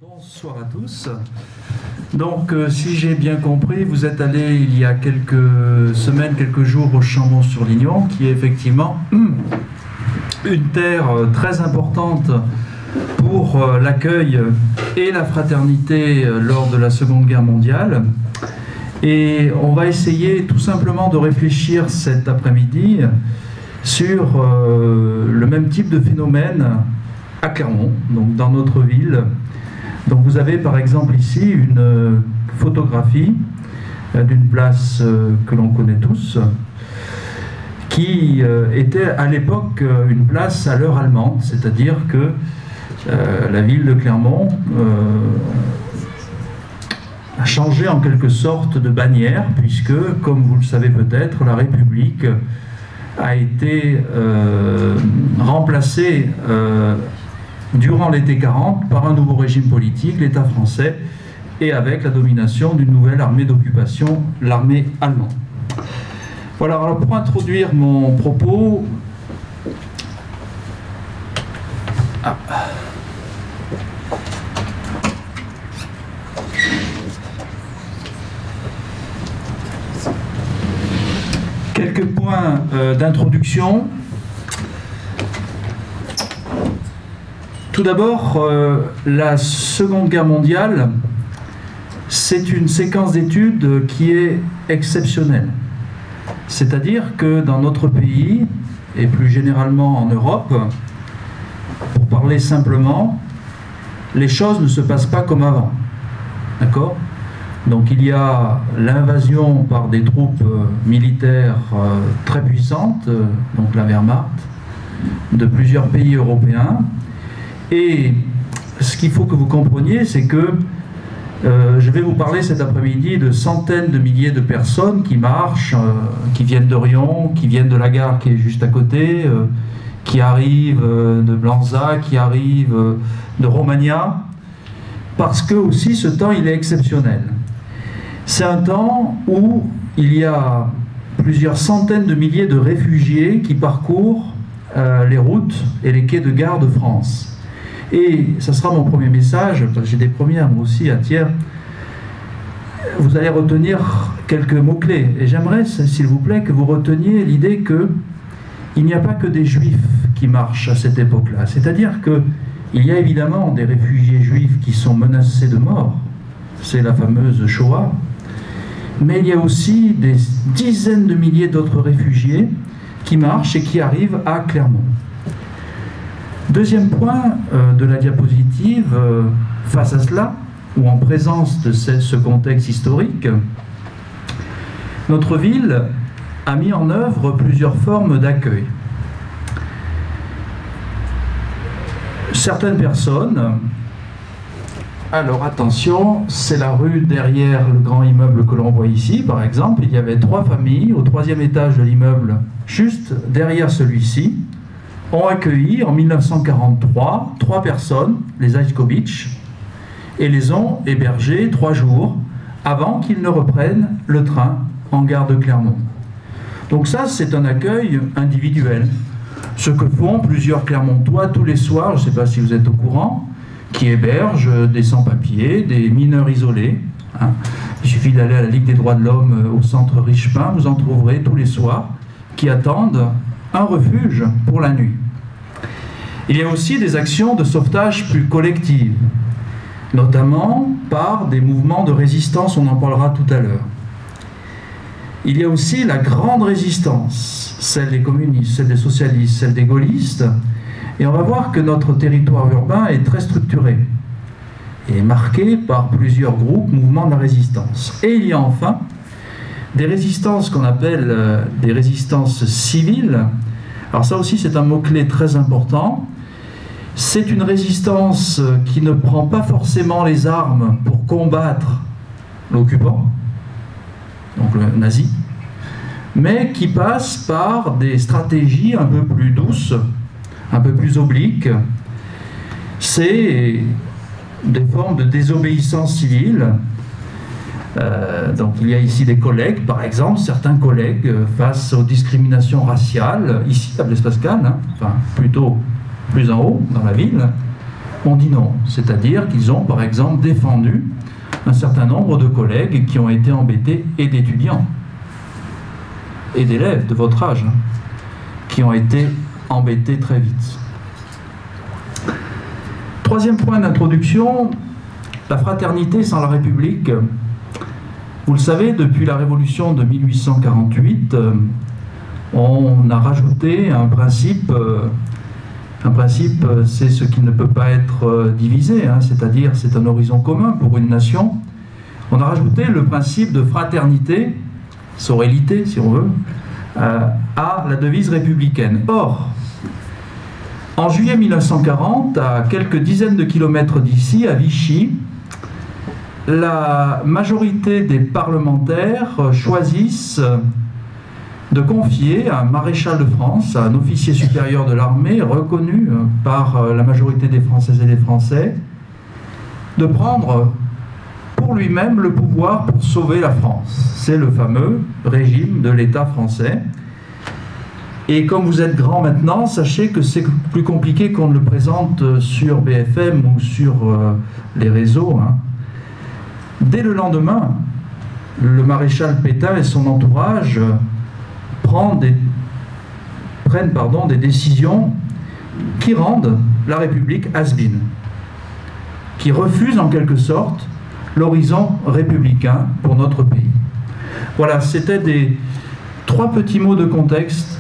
Bonsoir à tous. Donc, si j'ai bien compris, vous êtes allé il y a quelques semaines, quelques jours au Chambon-sur-Lignon, qui est effectivement une terre très importante pour l'accueil et la fraternité lors de la Seconde Guerre mondiale. Et on va essayer tout simplement de réfléchir cet après-midi sur le même type de phénomène à Clermont, donc dans notre ville. Donc vous avez par exemple ici une photographie d'une place que l'on connaît tous, qui était à l'époque une place à l'heure allemande, c'est-à-dire que la ville de Clermont a changé en quelque sorte de bannière, puisque, comme vous le savez peut-être, la République a été remplacée durant l'été 40 par un nouveau régime politique, l'État français, et avec la domination d'une nouvelle armée d'occupation, l'armée allemande. Voilà, alors pour introduire mon propos, quelques points d'introduction. Tout d'abord, la Seconde Guerre mondiale, c'est une séquence d'études qui est exceptionnelle. C'est-à-dire que dans notre pays, et plus généralement en Europe, pour parler simplement, les choses ne se passent pas comme avant. D'accord ? Donc il y a l'invasion par des troupes militaires très puissantes, donc la Wehrmacht, de plusieurs pays européens. Et ce qu'il faut que vous compreniez, c'est que je vais vous parler cet après-midi de centaines de milliers de personnes qui marchent, qui viennent d'Orion, qui viennent de la gare qui est juste à côté, qui arrivent de Blanza, qui arrivent de Romagna, parce que aussi ce temps il est exceptionnel. C'est un temps où il y a plusieurs centaines de milliers de réfugiés qui parcourent les routes et les quais de gare de France. Et ça sera mon premier message, parce que j'ai des premières moi aussi à Thiers. Vous allez retenir quelques mots-clés. Et j'aimerais, s'il vous plaît, que vous reteniez l'idée qu'il n'y a pas que des juifs qui marchent à cette époque-là. C'est-à-dire qu'il y a évidemment des réfugiés juifs qui sont menacés de mort. C'est la fameuse Shoah. Mais il y a aussi des dizaines de milliers d'autres réfugiés qui marchent et qui arrivent à Clermont. Deuxième point de la diapositive, face à cela, ou en présence de ce contexte historique, notre ville a mis en œuvre plusieurs formes d'accueil. Certaines personnes, alors attention, c'est la rue derrière le grand immeuble que l'on voit ici, par exemple, il y avait 3 familles au 3e étage de l'immeuble, juste derrière celui-ci, ont accueilli en 1943 3 personnes, les Aïkovitch, et les ont hébergés 3 jours avant qu'ils ne reprennent le train en gare de Clermont. Donc ça, c'est un accueil individuel. Ce que font plusieurs Clermontois tous les soirs, je ne sais pas si vous êtes au courant, qui hébergent des sans-papiers, des mineurs isolés. Hein. Il suffit d'aller à la Ligue des droits de l'homme au centre Richepin, vous en trouverez tous les soirs, qui attendent un refuge pour la nuit. Il y a aussi des actions de sauvetage plus collectives, notamment par des mouvements de résistance, on en parlera tout à l'heure. Il y a aussi la grande résistance, celle des communistes, celle des socialistes, celle des gaullistes, et on va voir que notre territoire urbain est très structuré et marqué par plusieurs groupes, mouvements de la résistance. Et il y a enfin des résistances qu'on appelle des résistances civiles. Alors ça aussi c'est un mot-clé très important. C'est une résistance qui ne prend pas forcément les armes pour combattre l'occupant, donc le nazi, mais qui passe par des stratégies un peu plus douces, un peu plus obliques. C'est des formes de désobéissance civile. Donc il y a ici des collègues, par exemple, certains collègues face aux discriminations raciales, ici à Blaise Pascal, hein, enfin plutôt plus en haut dans la ville, ont dit non. C'est-à-dire qu'ils ont, par exemple, défendu un certain nombre de collègues qui ont été embêtés, et d'étudiants, et d'élèves de votre âge, hein, qui ont été embêtés très vite. Troisième point d'introduction, la fraternité sans la République. Vous le savez, depuis la Révolution de 1848, on a rajouté un principe, c'est ce qui ne peut pas être divisé, hein, c'est-à-dire c'est un horizon commun pour une nation. On a rajouté le principe de fraternité, sororité si on veut, à la devise républicaine. Or, en juillet 1940, à quelques dizaines de kilomètres d'ici, à Vichy, la majorité des parlementaires choisissent de confier à un maréchal de France, à un officier supérieur de l'armée, reconnu par la majorité des Françaises et des Français, de prendre pour lui-même le pouvoir pour sauver la France. C'est le fameux régime de l'État français. Et comme vous êtes grand maintenant, sachez que c'est plus compliqué qu'on ne le présente sur BFM ou sur les réseaux, hein. Dès le lendemain, le maréchal Pétain et son entourage prennent des décisions qui rendent la République has-been, qui refusent en quelque sorte l'horizon républicain pour notre pays. Voilà, c'était trois petits mots de contexte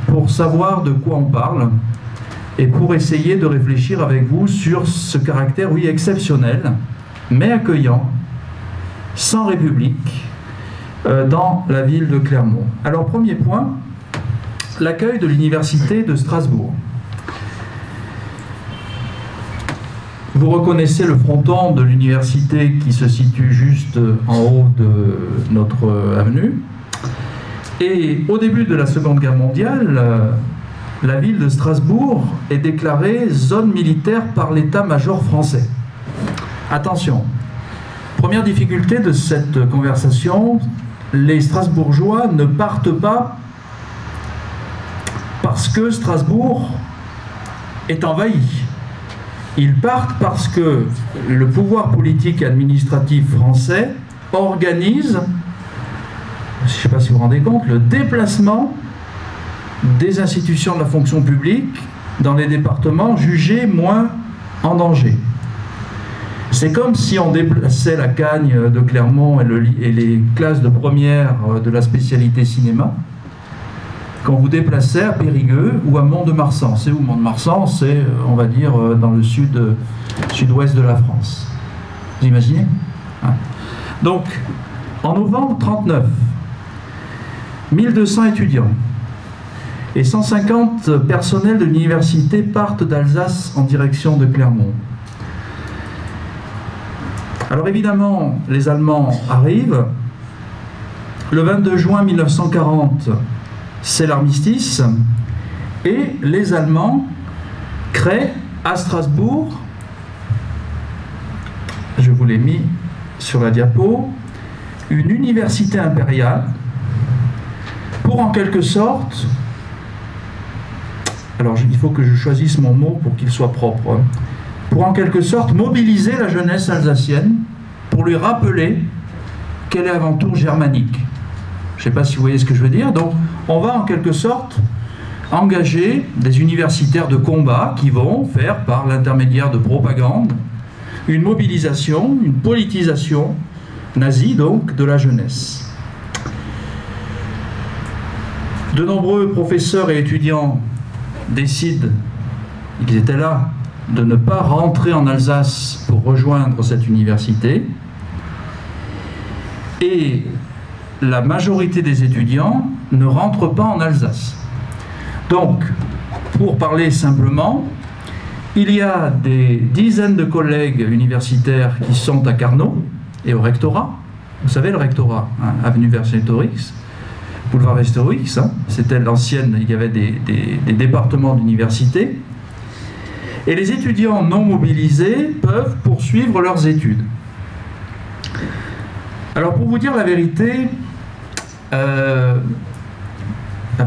pour savoir de quoi on parle et pour essayer de réfléchir avec vous sur ce caractère, oui, exceptionnel, mais accueillant, sans République, dans la ville de Clermont. Alors, premier point, l'accueil de l'université de Strasbourg. Vous reconnaissez le fronton de l'université qui se situe juste en haut de notre avenue. Et au début de la Seconde Guerre mondiale, la ville de Strasbourg est déclarée zone militaire par l'état-major français. Attention, première difficulté de cette conversation, les Strasbourgeois ne partent pas parce que Strasbourg est envahi. Ils partent parce que le pouvoir politique et administratif français organise, je ne sais pas si vous vous rendez compte, le déplacement des institutions de la fonction publique dans les départements jugés moins en danger. C'est comme si on déplaçait la Cagne de Clermont et les classes de première de la spécialité cinéma, quand vous déplacez à Périgueux ou à Mont-de-Marsan. C'est où Mont-de-Marsan? C'est, on va dire, dans le sud-ouest de la France. Vous imaginez? Donc, en novembre 1939, 1200 étudiants et 150 personnels de l'université partent d'Alsace en direction de Clermont. Alors évidemment, les Allemands arrivent. Le 22 juin 1940, c'est l'armistice. Et les Allemands créent à Strasbourg, je vous l'ai mis sur la diapo, une université impériale pour en quelque sorte, alors il faut que je choisisse mon mot pour qu'il soit propre, hein, pour en quelque sorte mobiliser la jeunesse alsacienne pour lui rappeler qu'elle est avant tout germanique. Je ne sais pas si vous voyez ce que je veux dire. Donc on va en quelque sorte engager des universitaires de combat qui vont faire, par l'intermédiaire de propagande, une mobilisation, une politisation nazie donc de la jeunesse. De nombreux professeurs et étudiants décident, ils étaient là, de ne pas rentrer en Alsace pour rejoindre cette université. Et la majorité des étudiants ne rentrent pas en Alsace. Donc, pour parler simplement, il y a des dizaines de collègues universitaires qui sont à Carnot et au rectorat. Vous savez, le rectorat, hein, avenue Vercingétorix, boulevard Vercingétorix, hein, c'était l'ancienne, il y avait des départements d'université. Et les étudiants non mobilisés peuvent poursuivre leurs études. Alors pour vous dire la vérité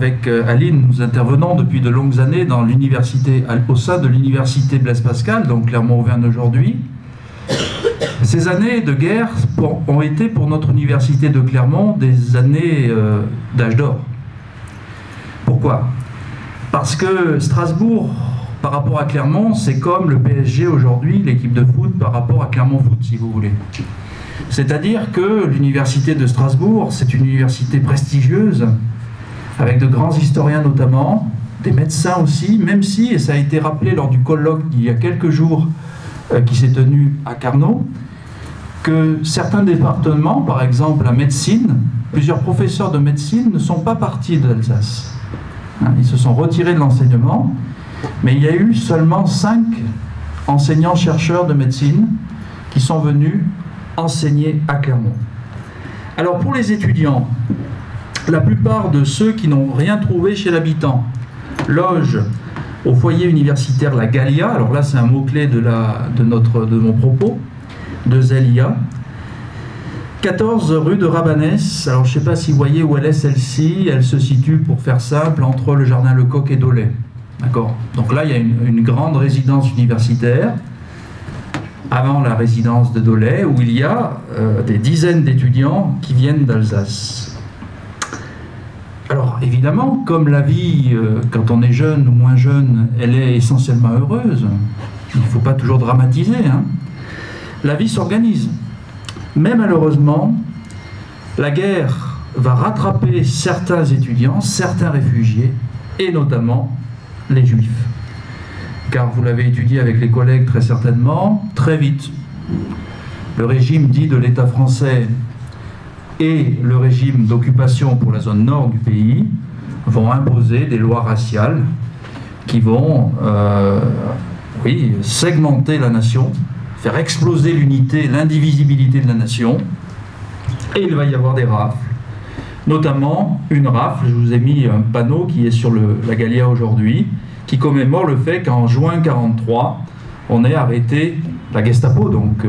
avec Aline, nous intervenons depuis de longues années dans l'université, au sein de l'université Blaise Pascal, donc Clermont-Auvergne aujourd'hui. Ces années de guerre ont été pour notre université de Clermont des années d'âge d'or. Pourquoi? Parce que Strasbourg, par rapport à Clermont, c'est comme le PSG aujourd'hui, l'équipe de foot, par rapport à Clermont Foot, si vous voulez. C'est-à-dire que l'université de Strasbourg, c'est une université prestigieuse, avec de grands historiens notamment, des médecins aussi, même si, et ça a été rappelé lors du colloque il y a quelques jours qui s'est tenu à Carnot, que certains départements, par exemple la médecine, plusieurs professeurs de médecine ne sont pas partis d'Alsace. Ils se sont retirés de l'enseignement, mais il y a eu seulement 5 enseignants-chercheurs de médecine qui sont venus enseigner à Clermont. Alors pour les étudiants, la plupart de ceux qui n'ont rien trouvé chez l'habitant logent au foyer universitaire La Gallia. Alors là c'est un mot-clé de mon propos, de Zélia, 14 rue de Rabanès. Alors je ne sais pas si vous voyez où elle est celle-ci, elle se situe, pour faire simple, entre le jardin Lecoq et Dolay. D'accord. Donc là il y a une grande résidence universitaire, avant la résidence de Dolay, où il y a des dizaines d'étudiants qui viennent d'Alsace. Alors évidemment, comme la vie, quand on est jeune ou moins jeune, elle est essentiellement heureuse, il ne faut pas toujours dramatiser, hein. La vie s'organise. Mais malheureusement, la guerre va rattraper certains étudiants, certains réfugiés, et notamment les Juifs. Car vous l'avez étudié avec les collègues très certainement, très vite, le régime dit de l'État français et le régime d'occupation pour la zone nord du pays vont imposer des lois raciales qui vont segmenter la nation, faire exploser l'unité, l'indivisibilité de la nation, et il va y avoir des rafles. Notamment une rafle, je vous ai mis un panneau qui est sur la Gallia aujourd'hui, qui commémore le fait qu'en juin 1943, on ait arrêté, la Gestapo, donc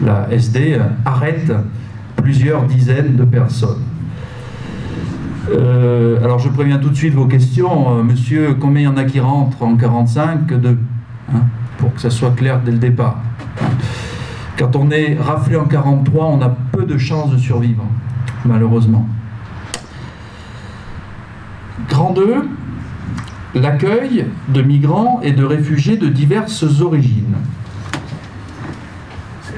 la SD, arrête plusieurs dizaines de personnes. Alors je préviens tout de suite vos questions. Monsieur, combien il y en a qui rentrent en 1945? 2, hein, pour que ça soit clair dès le départ. Quand on est raflé en 1943, on a peu de chances de survivre, malheureusement. Grand 2, l'accueil de migrants et de réfugiés de diverses origines.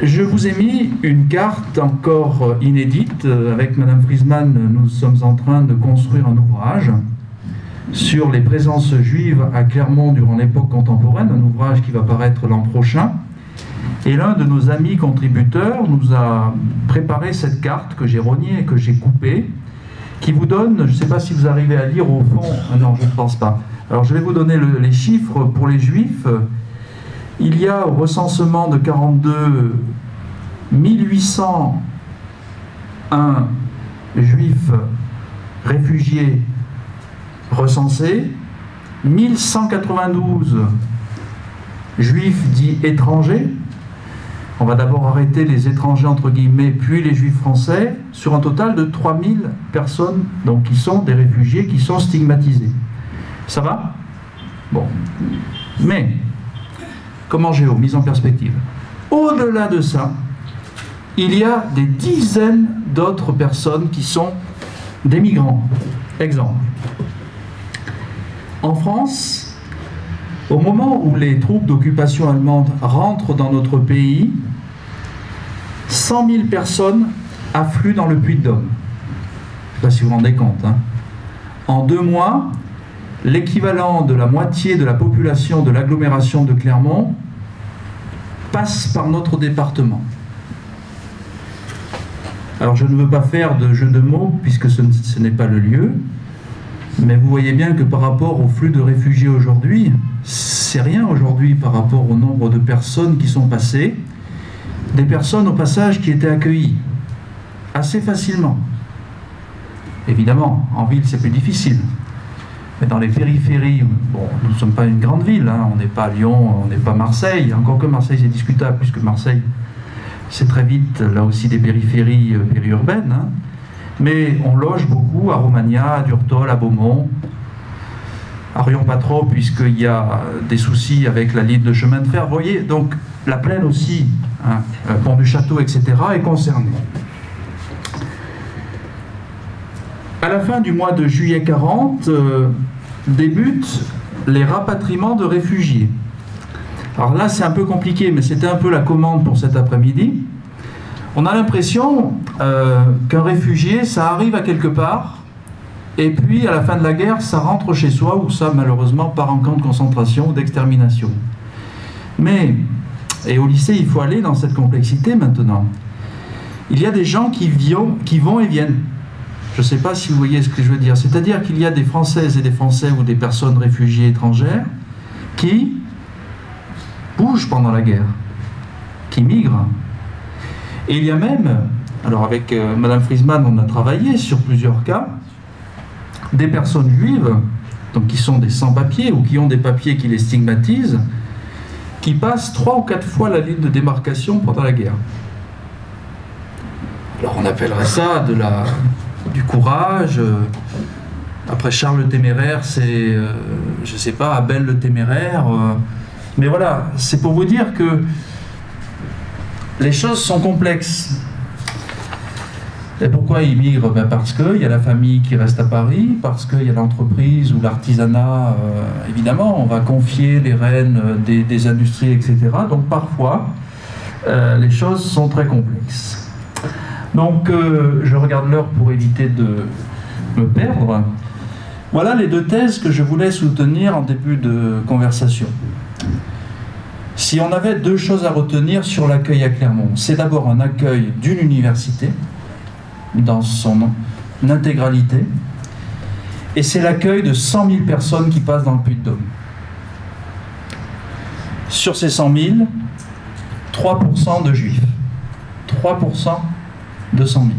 Je vous ai mis une carte encore inédite. Avec Madame Friesman, nous sommes en train de construire un ouvrage sur les présences juives à Clermont durant l'époque contemporaine, un ouvrage qui va paraître l'an prochain. Et l'un de nos amis contributeurs nous a préparé cette carte que j'ai rognée et que j'ai coupée, qui vous donne, je ne sais pas si vous arrivez à lire au fond, non, je ne pense pas. Alors je vais vous donner les chiffres pour les Juifs. Il y a au recensement de 42 1801 Juifs réfugiés recensés, 1192 Juifs dits étrangers. On va d'abord arrêter les étrangers entre guillemets, puis les Juifs français, sur un total de 3000 personnes, donc qui sont des réfugiés, qui sont stigmatisés. Ça va? Bon. Mais, comme en géo, mise en perspective. Au-delà de ça, il y a des dizaines d'autres personnes qui sont des migrants. Exemple. En France, au moment où les troupes d'occupation allemande rentrent dans notre pays, 100 000 personnes affluent dans le Puy-de-Dôme. Je ne sais pas si vous vous rendez compte, hein. En 2 mois, l'équivalent de la moitié de la population de l'agglomération de Clermont passe par notre département. Alors je ne veux pas faire de jeu de mots puisque ce n'est pas le lieu, mais vous voyez bien que par rapport au flux de réfugiés aujourd'hui, c'est rien aujourd'hui par rapport au nombre de personnes qui sont passées, des personnes au passage qui étaient accueillies assez facilement. Évidemment, en ville c'est plus difficile. Mais dans les périphéries, bon, nous ne sommes pas une grande ville, hein, on n'est pas Lyon, on n'est pas Marseille, encore que Marseille c'est discutable, puisque Marseille c'est très vite là aussi des périphéries périurbaines, hein. Mais on loge beaucoup à Romagna, à Durtol, à Beaumont, à Rion pas trop, puisqu'il y a des soucis avec la ligne de chemin de fer. Vous voyez, donc la plaine aussi, hein, Pont du Château, etc., est concernée. À la fin du mois de juillet 40, débutent les rapatriements de réfugiés. Alors là, c'est un peu compliqué, mais c'était un peu la commande pour cet après-midi. On a l'impression qu'un réfugié, ça arrive à quelque part, et puis à la fin de la guerre, ça rentre chez soi, ou ça, malheureusement, part en camp de concentration ou d'extermination. Mais, et au lycée, il faut aller dans cette complexité maintenant. Il y a des gens qui vont et viennent. Je ne sais pas si vous voyez ce que je veux dire. C'est-à-dire qu'il y a des Françaises et des Français ou des personnes réfugiées étrangères qui bougent pendant la guerre, qui migrent. Et il y a même, alors avec Madame Friesman, on a travaillé sur plusieurs cas, des personnes juives, donc qui sont des sans-papiers ou qui ont des papiers qui les stigmatisent, qui passent 3 ou 4 fois la ligne de démarcation pendant la guerre. Alors on appellerait ça du courage. Après Charles le Téméraire, c'est, je ne sais pas, Abel le Téméraire. Mais voilà, c'est pour vous dire que les choses sont complexes. Et pourquoi ils migrent? Parce qu'il y a la famille qui reste à Paris, parce qu'il y a l'entreprise ou l'artisanat, évidemment, on va confier les rênes des industries, etc. Donc parfois, les choses sont très complexes. Donc je regarde l'heure pour éviter de me perdre. Voilà les 2 thèses que je voulais soutenir en début de conversation. Si on avait 2 choses à retenir sur l'accueil à Clermont, c'est d'abord un accueil d'une université, dans son intégralité, et c'est l'accueil de 100 000 personnes qui passent dans le Puy-de-Dôme. Sur ces 100 000, 3% de juifs. 3% de 100 000.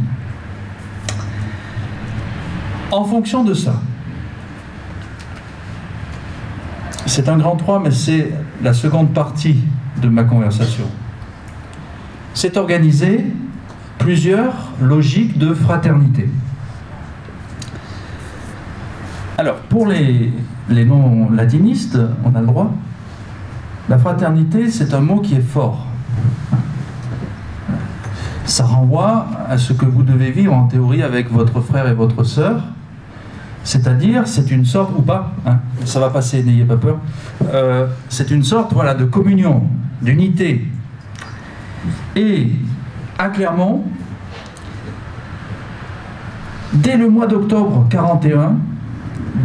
En fonction de ça, c'est un grand 3, mais c'est la seconde partie de ma conversation. C'est organisé plusieurs logiques de fraternité. Alors, pour les non-latinistes, on a le droit. La fraternité, c'est un mot qui est fort. Ça renvoie à ce que vous devez vivre en théorie avec votre frère et votre sœur. C'est-à-dire, c'est une sorte, ou pas, hein, ça va passer, n'ayez pas peur, c'est une sorte, voilà, de communion, d'unité. Et à Clermont, dès le mois d'octobre 41,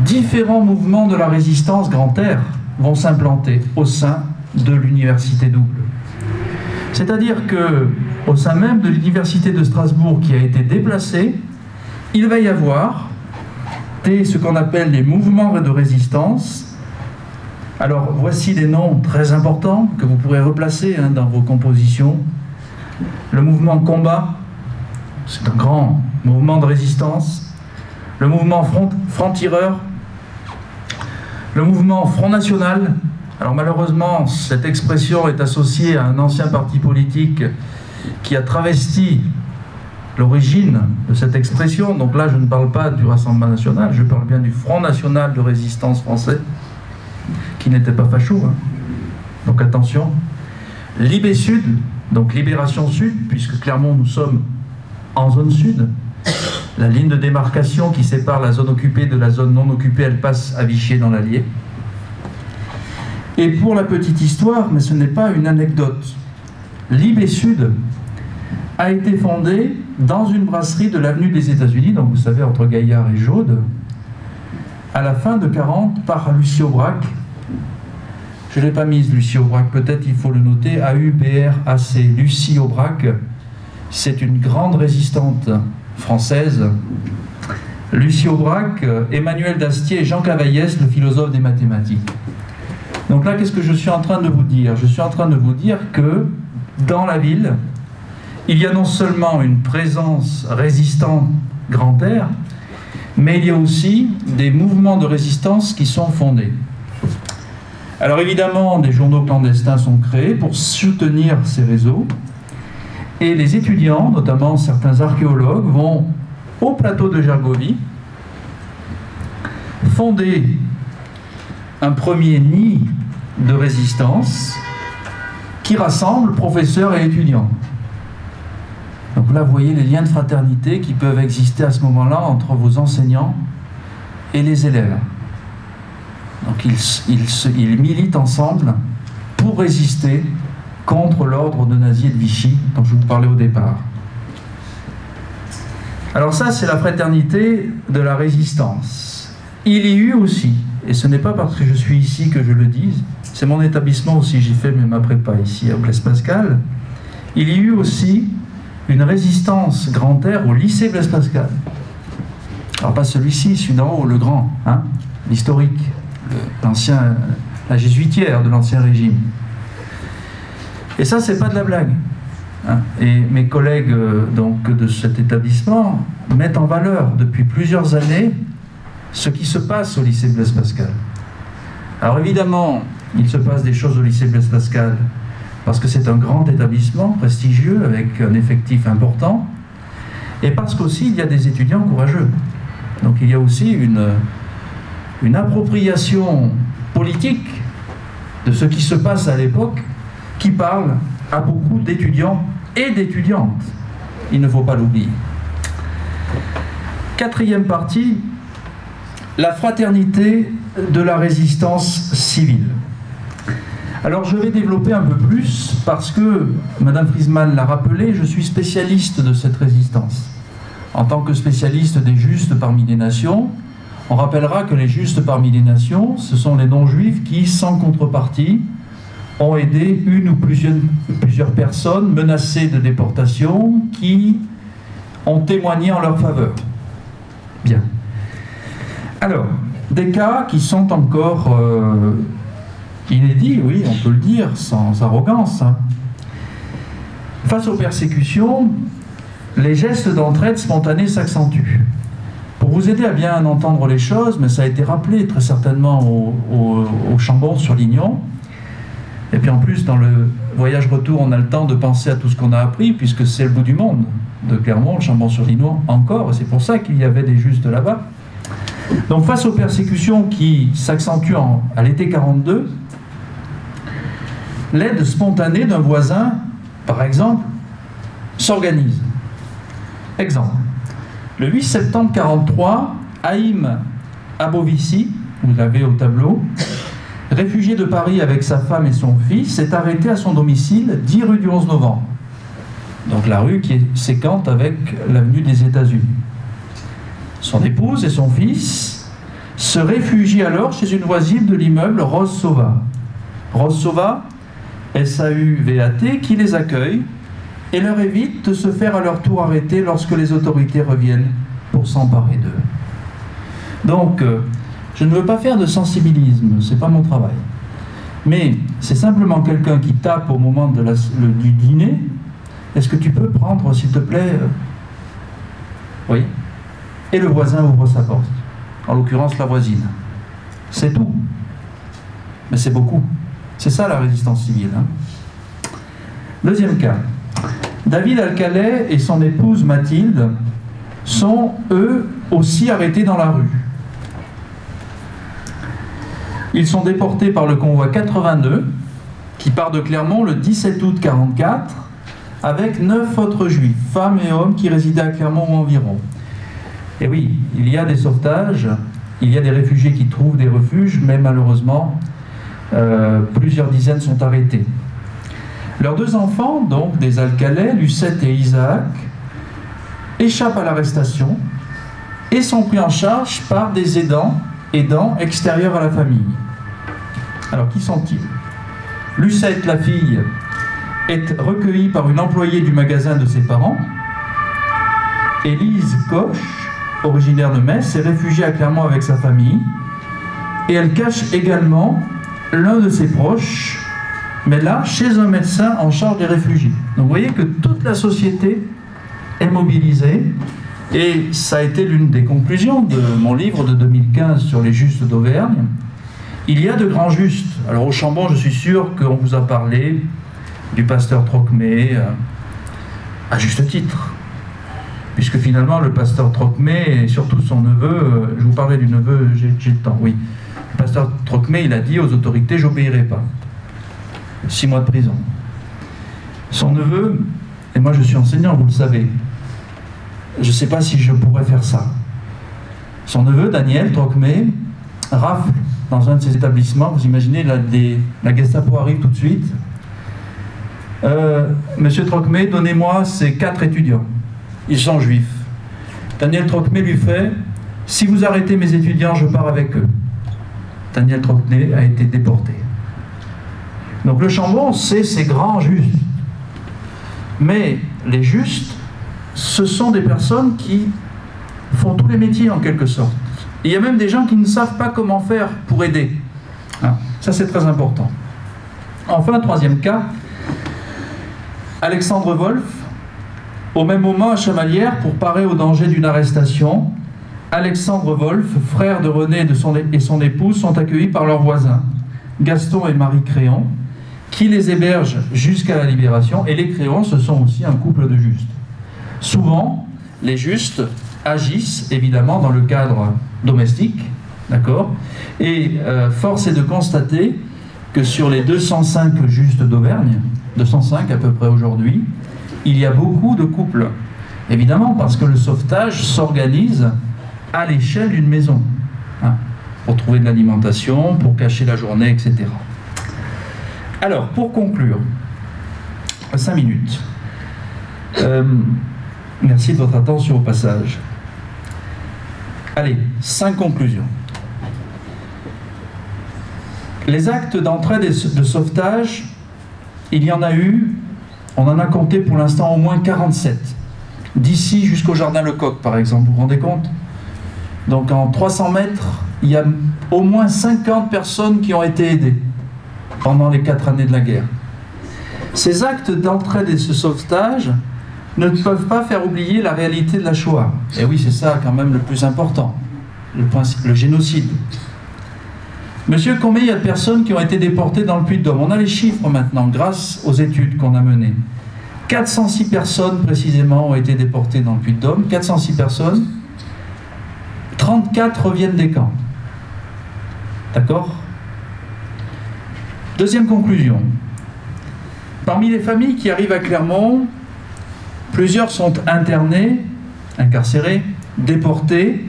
différents mouvements de la résistance Grand Air vont s'implanter au sein de l'université double. C'est-à-dire que, au sein même de l'université de Strasbourg qui a été déplacée, il va y avoir ce qu'on appelle les mouvements de résistance. Alors voici des noms très importants que vous pourrez replacer dans vos compositions. Le mouvement Combat, c'est un grand mouvement de résistance. Le mouvement Franc-Tireur. Le mouvement Front National. Alors malheureusement, cette expression est associée à un ancien parti politique qui a travesti l'origine de cette expression. Donc là, je ne parle pas du Rassemblement National, je parle bien du Front National de Résistance français, qui n'était pas facho, hein. Donc attention. Libé Sud, donc Libération Sud, puisque Clermont, nous sommes en zone sud. La ligne de démarcation qui sépare la zone occupée de la zone non occupée, elle passe à Vichy dans l'Allier. Et pour la petite histoire, mais ce n'est pas une anecdote, Libé Sud a été fondée dans une brasserie de l'avenue des États-Unis, donc vous savez, entre Gaillard et Jaude, à la fin de 40 par Lucie Aubrac. Je ne l'ai pas mise, Lucie Aubrac, peut-être il faut le noter, A-U-B-R-A-C, Lucie Aubrac. C'est une grande résistante française. Lucie Aubrac, Emmanuel Dastier et Jean Cavaillès, le philosophe des mathématiques. Donc là, qu'est-ce que je suis en train de vous dire? Je suis en train de vous dire que dans la ville, il y a non seulement une présence résistante Grand Air, mais il y a aussi des mouvements de résistance qui sont fondés. Alors évidemment, des journaux clandestins sont créés pour soutenir ces réseaux, et les étudiants, notamment certains archéologues, vont au plateau de Gergovie, fonder un premier nid de résistance qui rassemble professeurs et étudiants. Donc là, vous voyez les liens de fraternité qui peuvent exister à ce moment-là entre vos enseignants et les élèves. Donc ils militent ensemble pour résister contre l'ordre de Nazi et de Vichy dont je vous parlais au départ. Alors ça, c'est la fraternité de la résistance. Il y eut aussi, et ce n'est pas parce que je suis ici que je le dis, c'est mon établissement aussi, j'y fais ma prépa ici à Blaise Pascal, il y eut aussi une résistance grand air au lycée Blaise Pascal. Alors pas celui-ci, celui d'en haut, le grand, hein, l'historique, l'ancien, la jésuitière de l'Ancien Régime. Et ça, c'est pas de la blague. Hein. Et mes collègues donc, de cet établissement mettent en valeur depuis plusieurs années ce qui se passe au lycée Blaise Pascal. Alors évidemment, il se passe des choses au lycée Blaise Pascal parce que c'est un grand établissement prestigieux avec un effectif important et parce qu'aussi il y a des étudiants courageux. Donc il y a aussi une appropriation politique de ce qui se passe à l'époque qui parle à beaucoup d'étudiants et d'étudiantes. Il ne faut pas l'oublier. Quatrième partie, la fraternité de la résistance civile. Alors je vais développer un peu plus parce que, Madame Friesman l'a rappelé, je suis spécialiste de cette résistance. En tant que spécialiste des justes parmi les nations, on rappellera que les justes parmi les nations, ce sont les non-juifs qui, sans contrepartie, ont aidé une ou plusieurs personnes menacées de déportation qui ont témoigné en leur faveur. Bien. Alors, des cas qui sont encore inédits, oui, on peut le dire, sans arrogance. Hein. Face aux persécutions, les gestes d'entraide spontanée s'accentuent. Pour vous aider à bien entendre les choses, mais ça a été rappelé très certainement au Chambon-sur-Lignon, et puis en plus, dans le voyage retour, on a le temps de penser à tout ce qu'on a appris, puisque c'est le bout du monde, de Clermont, le Chambon-sur-Lignon encore, et c'est pour ça qu'il y avait des justes là-bas. Donc face aux persécutions qui s'accentuent à l'été 42, l'aide spontanée d'un voisin, par exemple, s'organise. Exemple, le 8 septembre 43, Haïm Abovici, vous l'avez au tableau, réfugié de Paris avec sa femme et son fils, est arrêté à son domicile, 10 rue du 11 novembre. Donc la rue qui est séquente avec l'avenue des États-Unis. Son épouse et son fils se réfugient alors chez une voisine de l'immeuble Rose Sauva. Rose Sauva, SAUVAT, qui les accueille et leur évite de se faire à leur tour arrêter lorsque les autorités reviennent pour s'emparer d'eux. Donc, je ne veux pas faire de sensibilisme, c'est pas mon travail. Mais c'est simplement quelqu'un qui tape au moment du dîner. Est-ce que tu peux prendre, s'il te plaît, oui. Et le voisin ouvre sa porte. En l'occurrence, la voisine. C'est tout. Mais c'est beaucoup. C'est ça la résistance civile. Hein. Deuxième cas. David Alcalay et son épouse Mathilde sont, eux, aussi arrêtés dans la rue. Ils sont déportés par le convoi 82, qui part de Clermont le 17 août 1944, avec 9 autres juifs, femmes et hommes qui résidaient à Clermont ou environ. Et oui, il y a des sauvetages, il y a des réfugiés qui trouvent des refuges, mais malheureusement, plusieurs dizaines sont arrêtés. Leurs 2 enfants, donc des Alcalay, Lucette et Isaac, échappent à l'arrestation et sont pris en charge par des aidants extérieurs à la famille. Alors, qui sont-ils? Lucette, la fille, est recueillie par une employée du magasin de ses parents. Élise Koch, originaire de Metz, est réfugiée à Clermont avec sa famille. Et elle cache également l'un de ses proches, mais là, chez un médecin en charge des réfugiés. Donc vous voyez que toute la société est mobilisée. Et ça a été l'une des conclusions de mon livre de 2015 sur les justes d'Auvergne. Il y a de grands justes. Alors au Chambon, je suis sûr qu'on vous a parlé du pasteur Trocmé, à juste titre. puisque finalement le pasteur Trocmé et surtout son neveu, je vous parlais du neveu, j'ai le temps, oui. Le pasteur Trocmé, il a dit aux autorités, j'obéirai pas. 6 mois de prison. Son neveu, et moi je suis enseignant, vous le savez, je ne sais pas si je pourrais faire ça. Son neveu, Daniel Trocmé, rafle dans un de ses établissements, vous imaginez, la Gestapo arrive tout de suite. Monsieur Trocmé, donnez-moi ces 4 étudiants. Ils sont juifs. Daniel Trocmé lui fait, si vous arrêtez mes étudiants, je pars avec eux. Daniel Trocmé a été déporté. Donc le Chambon, c'est ces grands justes. Mais les justes, ce sont des personnes qui font tous les métiers en quelque sorte. Et il y a même des gens qui ne savent pas comment faire pour aider. Hein, ça c'est très important. Enfin, 3e cas, Alexandre Wolff, au même moment à Chamalières, pour parer au danger d'une arrestation, Alexandre Wolff, frère de René et son épouse, sont accueillis par leurs voisins, Gaston et Marie Créon, qui les hébergent jusqu'à la libération, et les Créons, ce sont aussi un couple de justes. Souvent, les justes agissent évidemment dans le cadre domestique, d'accord, et force est de constater que sur les 205 justes d'Auvergne, 205 à peu près aujourd'hui, il y a beaucoup de couples, évidemment parce que le sauvetage s'organise à l'échelle d'une maison, hein, pour trouver de l'alimentation, pour cacher la journée, etc. Alors, pour conclure, 5 minutes. Merci de votre attention au passage. Allez, 5 conclusions. Les actes d'entraide et de sauvetage, il y en a eu, on en a compté pour l'instant au moins 47. D'ici jusqu'au jardin Lecoq, par exemple, vous vous rendez compte? Donc en 300 mètres, il y a au moins 50 personnes qui ont été aidées pendant les 4 années de la guerre. Ces actes d'entraide et de sauvetage ne peuvent pas faire oublier la réalité de la Shoah. Et oui, c'est ça quand même le plus important, le génocide. Monsieur, combien il y a de personnes qui ont été déportées dans le Puy-de-Dôme? On a les chiffres maintenant, grâce aux études qu'on a menées. 406 personnes précisément ont été déportées dans le Puy-de-Dôme, 406 personnes, 34 reviennent des camps. D'accord? Deuxième conclusion. Parmi les familles qui arrivent à Clermont, plusieurs sont internées, incarcérées, déportées,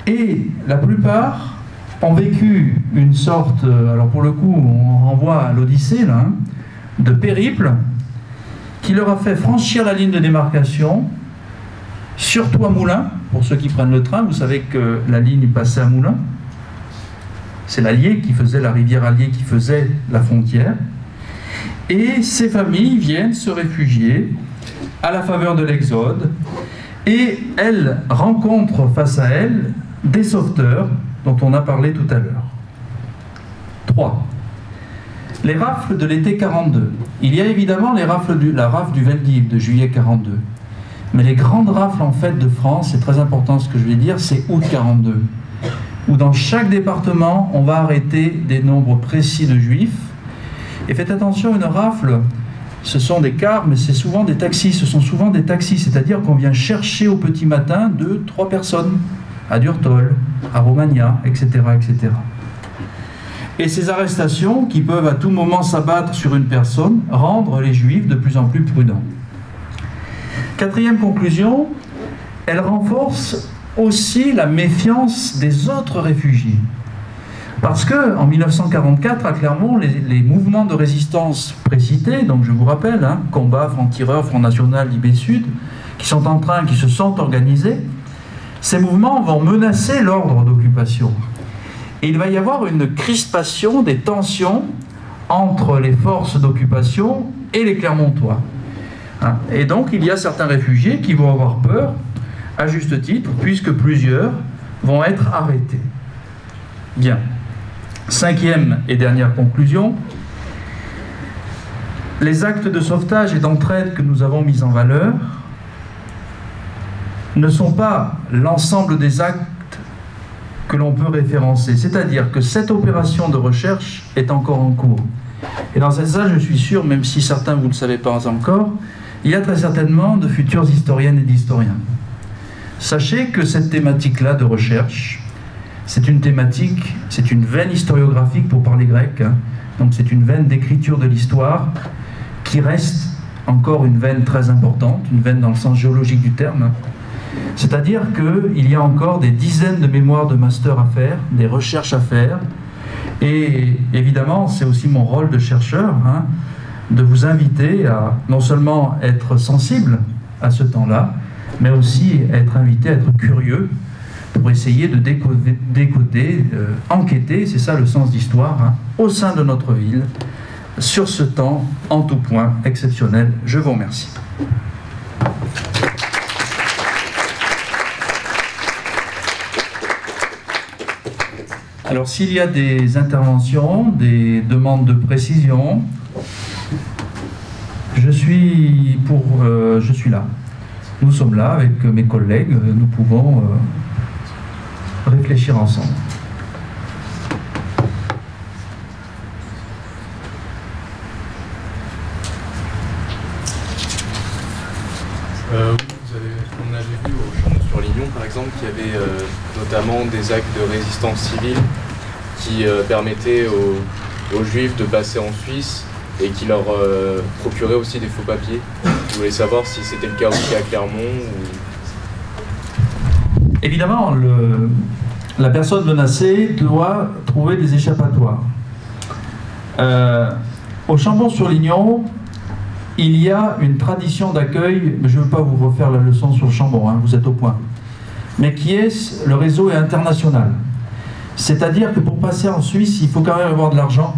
et la plupart ont vécu une sorte, alors pour le coup on renvoie à l'Odyssée là, hein, de périple qui leur a fait franchir la ligne de démarcation, surtout à Moulins, pour ceux qui prennent le train, vous savez que la ligne passait à Moulins, c'est l'Allier qui faisait, la rivière Allier qui faisait la frontière, et ces familles viennent se réfugier à la faveur de l'Exode, et elles rencontrent face à elles des sauveteurs dont on a parlé tout à l'heure. 3. Les rafles de l'été 42. Il y a évidemment la rafle du Veldiv de juillet 42. Mais les grandes rafles en fait de France, c'est très important ce que je vais dire, c'est août 42. Où dans chaque département, on va arrêter des nombres précis de juifs. Et faites attention, une rafle, ce sont des cars, mais c'est souvent des taxis. Ce sont souvent des taxis, c'est-à-dire qu'on vient chercher au petit matin 2-3 personnes à Durtol, à Romagna, etc., etc. Et ces arrestations, qui peuvent à tout moment s'abattre sur une personne, rendent les Juifs de plus en plus prudents. 4e conclusion, elle renforce aussi la méfiance des autres réfugiés. Parce que en 1944, à Clermont, les mouvements de résistance précités, donc je vous rappelle, hein, Combat, Front-Tireur, Front National, Libé Sud, qui se sont organisés, ces mouvements vont menacer l'ordre d'occupation. Et il va y avoir une crispation des tensions entre les forces d'occupation et les Clermontois. Hein. Et donc il y a certains réfugiés qui vont avoir peur, à juste titre, puisque plusieurs vont être arrêtés. Bien. 5e et dernière conclusion. Les actes de sauvetage et d'entraide que nous avons mis en valeur ne sont pas l'ensemble des actes que l'on peut référencer. C'est-à-dire que cette opération de recherche est encore en cours. Et dans cette salle, je suis sûr, même si certains vous ne le savez pas encore, il y a très certainement de futures historiennes et d'historiens. Sachez que cette thématique-là de recherche, c'est une thématique, c'est une veine historiographique pour parler grec, hein. Donc c'est une veine d'écriture de l'histoire qui reste encore une veine très importante, une veine dans le sens géologique du terme. C'est-à-dire qu'il y a encore des dizaines de mémoires de master à faire, des recherches à faire, et évidemment c'est aussi mon rôle de chercheur, hein, de vous inviter à non seulement être sensible à ce temps-là, mais aussi être invité à être curieux pour essayer de décoder, enquêter, c'est ça le sens d'histoire, hein, au sein de notre ville, sur ce temps en tout point exceptionnel. Je vous remercie. Alors s'il y a des interventions, des demandes de précision, je suis là. Nous sommes là avec mes collègues, nous pouvons réfléchir ensemble. On avait vu au Chambon-sur-Lignon, par exemple, qu'il y avait notamment des actes de résistance civile qui permettaient aux Juifs de passer en Suisse et qui leur procuraient aussi des faux papiers. Je voulais savoir si c'était le cas aussi à Clermont ou... Évidemment, la personne menacée doit trouver des échappatoires. Au Chambon-sur-Lignon, il y a une tradition d'accueil, je ne veux pas vous refaire la leçon sur le Chambon, hein, vous êtes au point, mais qui est, le réseau est international. C'est-à-dire que pour passer en Suisse, il faut quand même avoir de l'argent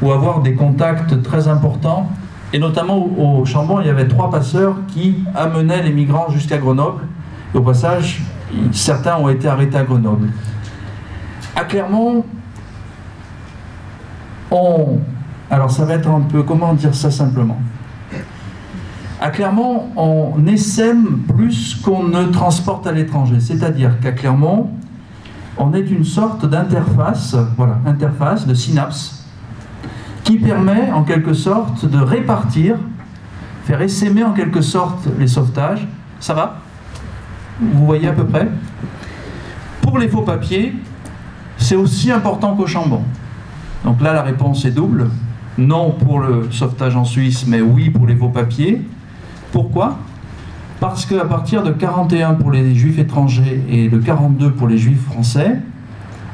ou avoir des contacts très importants. Et notamment au Chambon, il y avait 3 passeurs qui amenaient les migrants jusqu'à Grenoble. Et au passage, certains ont été arrêtés à Grenoble. À Clermont, alors ça va être un peu, comment dire ça simplement? À Clermont, on essaime plus qu'on ne transporte à l'étranger. C'est-à-dire qu'à Clermont, on est une sorte d'interface, voilà, interface de synapse, qui permet en quelque sorte de répartir, faire essaimer en quelque sorte les sauvetages. Ça va? Vous voyez à peu près? Pour les faux papiers, c'est aussi important qu'au Chambon. Donc là, la réponse est double. Non pour le sauvetage en Suisse, mais oui pour les faux papiers. Pourquoi? Parce qu'à partir de 41 pour les juifs étrangers et de 42 pour les juifs français,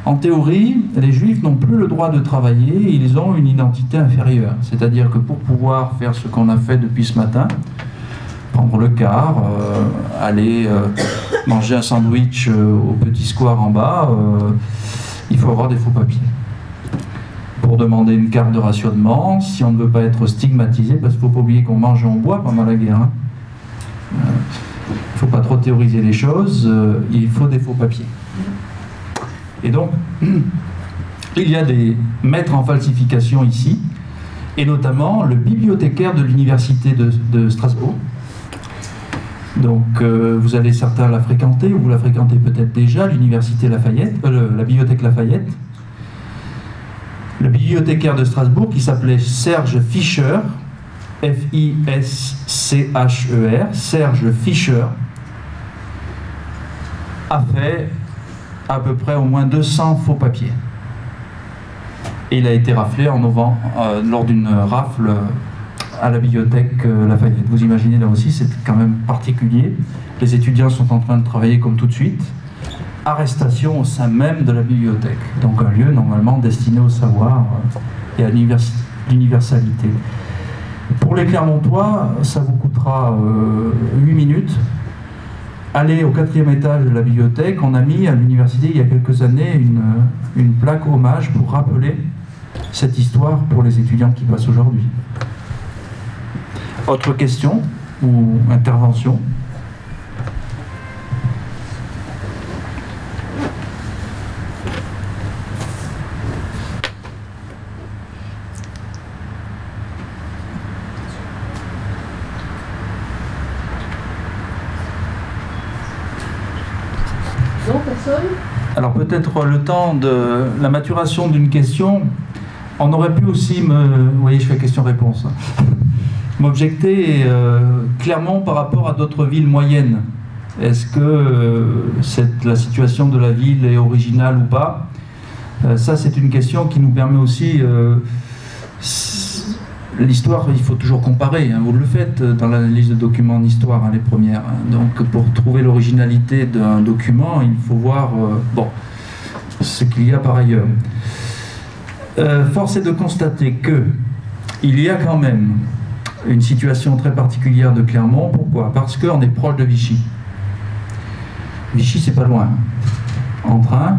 en théorie, les juifs n'ont plus le droit de travailler, ils ont une identité inférieure. C'est-à-dire que pour pouvoir faire ce qu'on a fait depuis ce matin, prendre le car, aller manger un sandwich au petit square en bas, il faut avoir des faux papiers. Pour demander une carte de rationnement, si on ne veut pas être stigmatisé, parce qu'il ne faut pas oublier qu'on mange et on boit pendant la guerre. Hein. Il ne faut pas trop théoriser les choses, il faut des faux papiers. Et donc, il y a des maîtres en falsification ici, et notamment le bibliothécaire de l'université de Strasbourg. Donc, vous allez certains la fréquenter, ou vous la fréquentez peut-être déjà, l'université Lafayette, la bibliothèque Lafayette. Le bibliothécaire de Strasbourg, qui s'appelait Serge Fischer, F-I-S-C-H-E-R, Serge Fischer, a fait à peu près au moins 200 faux papiers. Et il a été raflé en novembre, lors d'une rafle à la bibliothèque Lafayette. Vous imaginez, là aussi, c'est quand même particulier. Les étudiants sont en train de travailler comme tout de suite. Arrestation au sein même de la bibliothèque. Donc un lieu normalement destiné au savoir et à l'universalité. Pour les Clermontois, ça vous coûtera 8 minutes. Allez au 4e étage de la bibliothèque. On a mis à l'université il y a quelques années une plaque hommage pour rappeler cette histoire pour les étudiants qui passent aujourd'hui. Autre question ou intervention? Non, personne? Alors peut-être le temps de la maturation d'une question, on aurait pu aussi vous voyez, je fais question-réponse. m'objecter Clermont par rapport à d'autres villes moyennes. Est-ce que la situation de la ville est originale ou pas? Ça, c'est une question qui nous permet aussi... L'histoire, il faut toujours comparer, hein, vous le faites dans l'analyse de documents en histoire, hein, les premières. Hein. Donc pour trouver l'originalité d'un document, il faut voir bon, ce qu'il y a par ailleurs. Force est de constater qu'il y a quand même une situation très particulière de Clermont. Pourquoi? Parce qu'on est proche de Vichy. Vichy, c'est pas loin, en train.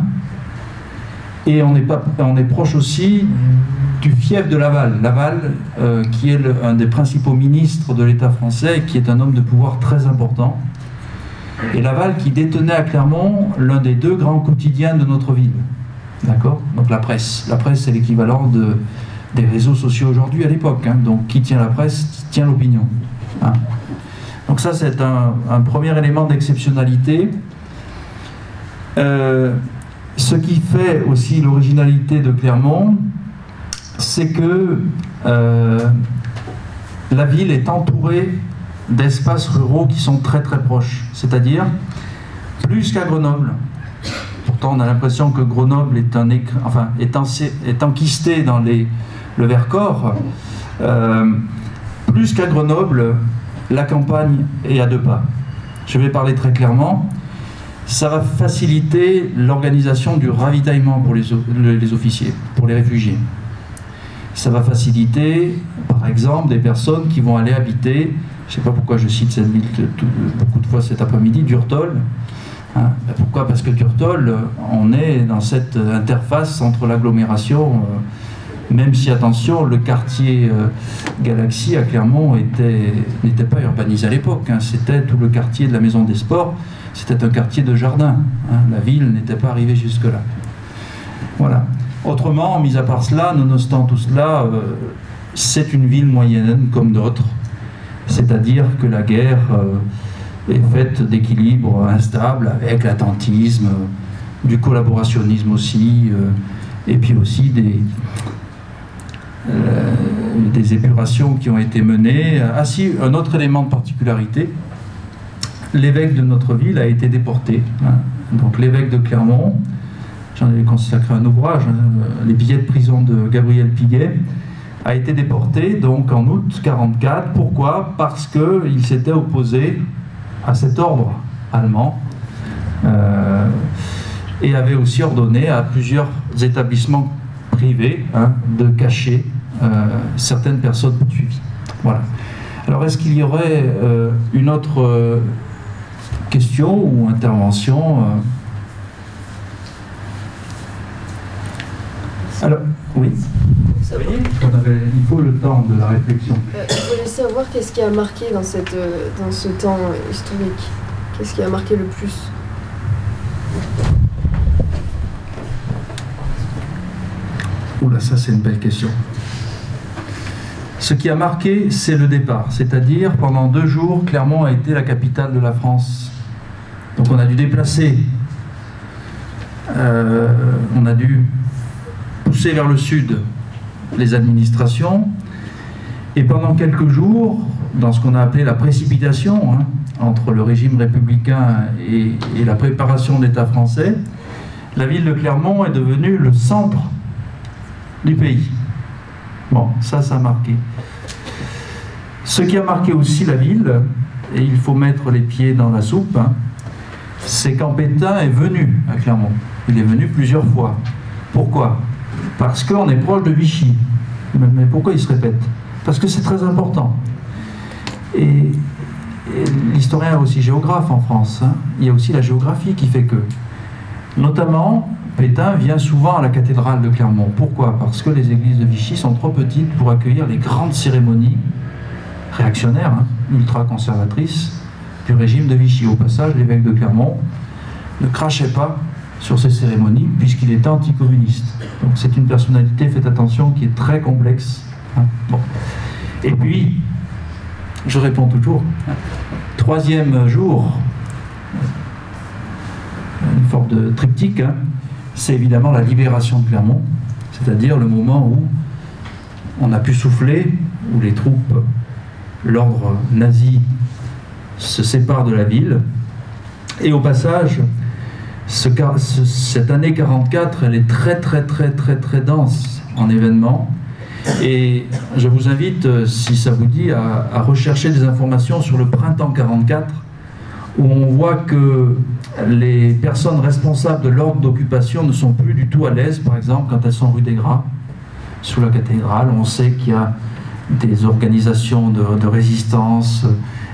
Et on est proche aussi du fief de Laval. Laval, qui est un des principaux ministres de l'État français, qui est un homme de pouvoir très important. Et Laval qui détenait à Clermont l'un des 2 grands quotidiens de notre ville. D'accord? Donc la presse. La presse, c'est l'équivalent des réseaux sociaux aujourd'hui à l'époque. Hein. Donc qui tient la presse, tient l'opinion. Hein. Donc ça, c'est un premier élément d'exceptionnalité. Ce qui fait aussi l'originalité de Clermont, c'est que la ville est entourée d'espaces ruraux qui sont très très proches, c'est-à-dire plus qu'à Grenoble. Pourtant, on a l'impression que Grenoble est enquisté dans le Vercors. Plus qu'à Grenoble, la campagne est à 2 pas. Je vais parler très clairement. Ça va faciliter l'organisation du ravitaillement pour les officiers, pour les réfugiés. Ça va faciliter, par exemple, des personnes qui vont aller habiter, je ne sais pas pourquoi je cite cette ville beaucoup de fois cet après-midi, Durtol. Hein, pourquoi? Parce que Durtol, on est dans cette interface entre l'agglomération, même si, attention, le quartier Galaxie à Clermont n'était pas urbanisé à l'époque, hein, c'était tout le quartier de la Maison des Sports. C'était un quartier de jardin. Hein. La ville n'était pas arrivée jusque-là. Voilà. Autrement, mis à part cela, nonobstant tout cela, c'est une ville moyenne comme d'autres. C'est-à-dire que la guerre est faite d'équilibres instables, avec l'attentisme, du collaborationnisme aussi, et puis aussi des épurations qui ont été menées. Ah si, un autre élément de particularité, l'évêque de notre ville a été déporté. Hein. Donc l'évêque de Clermont, j'en avais consacré un ouvrage, hein, les billets de prison de Gabriel Piguet, a été déporté donc en août 1944. Pourquoi? Parce qu'il s'était opposé à cet ordre allemand et avait aussi ordonné à plusieurs établissements privés, hein, de cacher certaines personnes poursuivies. Voilà. Alors est-ce qu'il y aurait une autre question ou intervention? Alors, oui. Il faut le temps de la réflexion. Je voulais savoir qu'est-ce qui a marqué dans ce temps historique. Qu'est-ce qui a marqué le plus? Oula, ça c'est une belle question. Ce qui a marqué, c'est le départ. C'est-à-dire, pendant 2 jours, Clermont a été la capitale de la France. Donc on a dû déplacer, on a dû pousser vers le sud les administrations, et pendant quelques jours, dans ce qu'on a appelé la précipitation, hein, entre le régime républicain et la préparation de l'État français, la ville de Clermont est devenue le centre du pays. Bon, ça a marqué. Ce qui a marqué aussi la ville, et il faut mettre les pieds dans la soupe, hein, c'est quand Pétain est venu à Clermont. Il est venu plusieurs fois. Pourquoi? Parce qu'on est proche de Vichy. Mais pourquoi il se répète? Parce que c'est très important. Et l'historien est aussi géographe en France. Hein. Il y a aussi la géographie qui fait que. Notamment, Pétain vient souvent à la cathédrale de Clermont. Pourquoi? Parce que les églises de Vichy sont trop petites pour accueillir les grandes cérémonies réactionnaires, hein, ultra-conservatrices, du régime de Vichy. Au passage, l'évêque de Clermont ne crachait pas sur ces cérémonies puisqu'il était anticommuniste. Donc c'est une personnalité, faites attention, qui est très complexe. Hein. Bon. Et puis, je réponds toujours, 3e jour, une forme de triptyque, hein, c'est évidemment la libération de Clermont, c'est-à-dire le moment où on a pu souffler, où les troupes l'ordre nazi se sépare de la ville. Et au passage, cette année 44, elle est très dense en événements. Et je vous invite, si ça vous dit, à rechercher des informations sur le printemps 44, où on voit que les personnes responsables de l'ordre d'occupation ne sont plus du tout à l'aise, par exemple, quand elles sont rue des Gras, sous la cathédrale. On sait qu'il y a des organisations de résistance,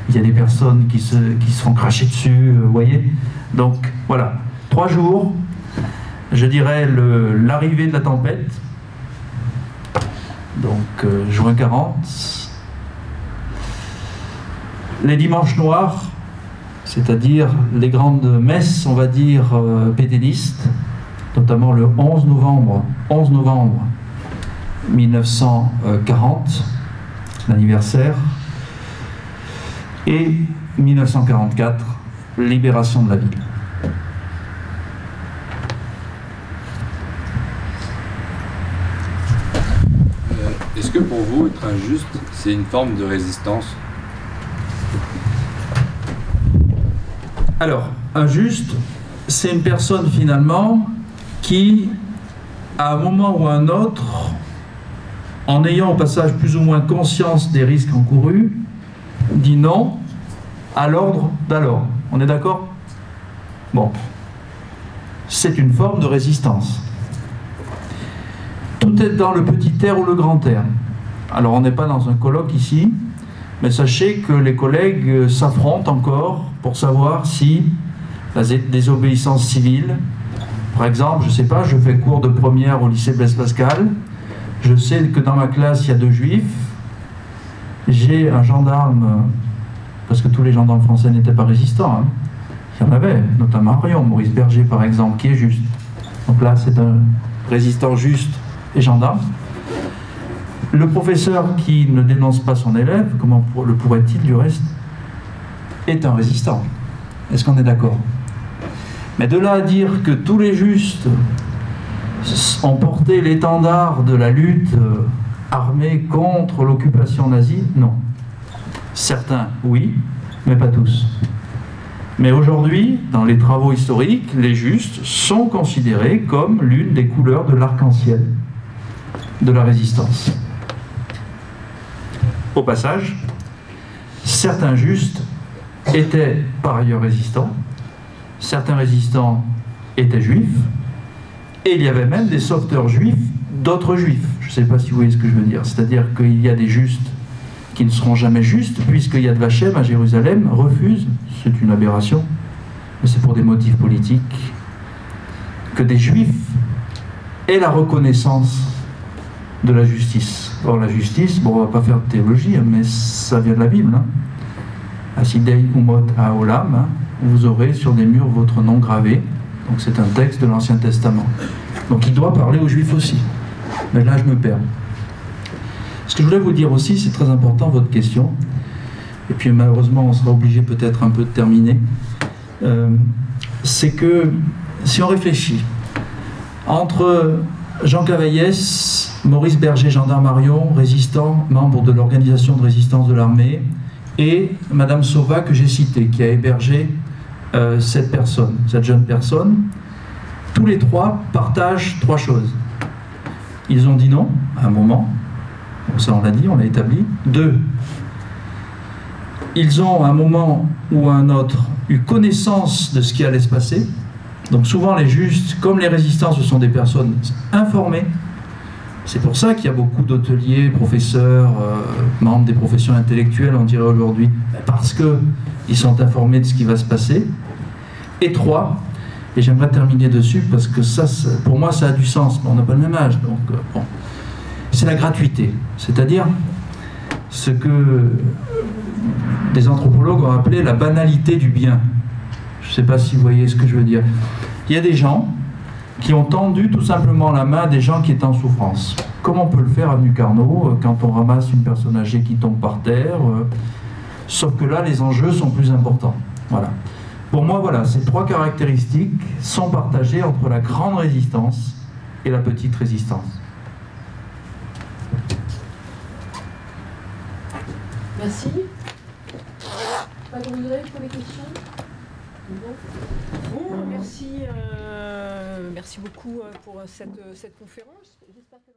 il y a des personnes qui se font cracher dessus, vous voyez. Donc voilà, 3 jours, je dirais l'arrivée de la tempête, donc juin 40, les dimanches noirs, c'est-à-dire les grandes messes, on va dire, pétainistes, notamment le 11 novembre 1940, l'anniversaire, et 1944, libération de la ville. Est-ce que pour vous, être injuste, c'est une forme de résistance? Alors, injuste, c'est une personne finalement qui, à un moment ou à un autre, en ayant au passage plus ou moins conscience des risques encourus, dit non à l'ordre d'alors. On est d'accord? Bon. C'est une forme de résistance. Tout est dans le petit R ou le grand R. Alors on n'est pas dans un colloque ici, mais sachez que les collègues s'affrontent encore pour savoir si la désobéissance civile, par exemple, je ne sais pas, je fais cours de première au lycée Blaise Pascal, je sais que dans ma classe il y a 2 juifs, j'ai un gendarme, parce que tous les gendarmes français n'étaient pas résistants, hein. Il y en avait, notamment à Rion, Maurice Berger par exemple, qui est juste. Donc là c'est un résistant juste et gendarme. Le professeur qui ne dénonce pas son élève, comment le pourrait-il du reste, est un résistant. Est-ce qu'on est d'accord? Mais de là à dire que tous les justes ont porté l'étendard de la lutte armée contre l'occupation nazie, non. Certains, oui, mais pas tous. Mais aujourd'hui, dans les travaux historiques, les justes sont considérés comme l'une des couleurs de l'arc-en-ciel de la résistance. Au passage, certains justes étaient par ailleurs résistants, certains résistants étaient juifs, et il y avait même des sauveteurs juifs d'autres juifs. Je ne sais pas si vous voyez ce que je veux dire. C'est-à-dire qu'il y a des justes qui ne seront jamais justes, puisque Yad Vashem à Jérusalem refuse, c'est une aberration, mais c'est pour des motifs politiques, que des juifs aient la reconnaissance de la justice. Or la justice, bon, on ne va pas faire de théologie, mais ça vient de la Bible. Hein. Asidei umot haolam, hein, vous aurez sur des murs votre nom gravé. Donc c'est un texte de l'Ancien Testament. Donc il doit parler aux Juifs aussi. Mais là je me perds. Ce que je voulais vous dire aussi, c'est très important votre question, et puis malheureusement on sera obligé peut-être un peu de terminer, c'est que si on réfléchit, entre Jean Cavaillès, Maurice Berger, gendarme à Rion, résistant, membre de l'organisation de résistance de l'armée, et Madame Sauva que j'ai citée, qui a hébergé cette jeune personne, tous les 3 partagent 3 choses. Ils ont dit non à un moment, ça on l'a dit, on l'a établi. 2, ils ont à un moment ou à un autre eu connaissance de ce qui allait se passer. Donc souvent les justes, comme les résistants, ce sont des personnes informées. C'est pour ça qu'il y a beaucoup d'hôteliers, professeurs, membres des professions intellectuelles, on dirait aujourd'hui, parce qu'ils sont informés de ce qui va se passer. Et 3, et j'aimerais terminer dessus parce que ça, pour moi, ça a du sens, mais on n'a pas le même âge, donc bon. C'est la gratuité, c'est-à-dire ce que des anthropologues ont appelé la banalité du bien. Je ne sais pas si vous voyez ce que je veux dire. Il y a des gens qui ont tendu tout simplement la main à des gens qui étaient en souffrance. Comme on peut le faire à Nucarno, quand on ramasse une personne âgée qui tombe par terre, sauf que là, les enjeux sont plus importants. Voilà. Pour moi, voilà, ces 3 caractéristiques sont partagées entre la grande résistance et la petite résistance. Merci. Pas de regret pour les questions? Bon, merci beaucoup pour cette conférence. J'espère que